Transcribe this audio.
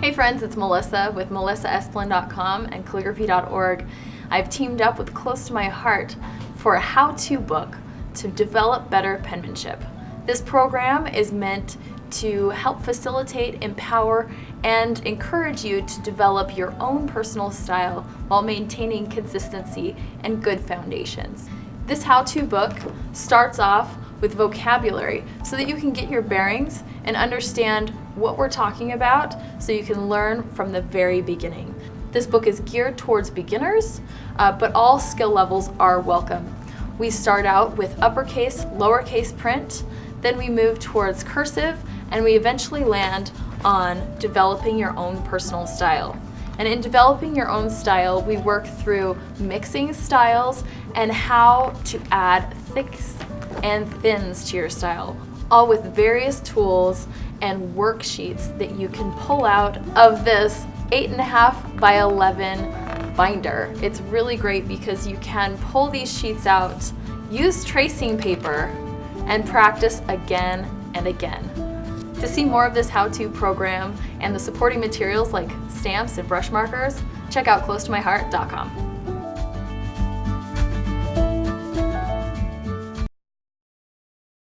Hey friends, it's Melissa with melissaesplin.com and calligraphy.org. I've teamed up with Close to My Heart for a how-to book to develop better penmanship. This program is meant to help facilitate, empower, and encourage you to develop your own personal style while maintaining consistency and good foundations. This how-to book starts off with vocabulary so that you can get your bearings and understand what we're talking about so you can learn from the very beginning. This book is geared towards beginners, but all skill levels are welcome. We start out with uppercase, lowercase print, then we move towards cursive, and we eventually land on developing your own personal style. And in developing your own style, we work through mixing styles and how to add thicks and thins to your style, all with various tools and worksheets that you can pull out of this 8.5 by 11 binder. It's really great because you can pull these sheets out, use tracing paper, and practice again and again. To see more of this how-to program and the supporting materials like stamps and brush markers, check out closetomyheart.com.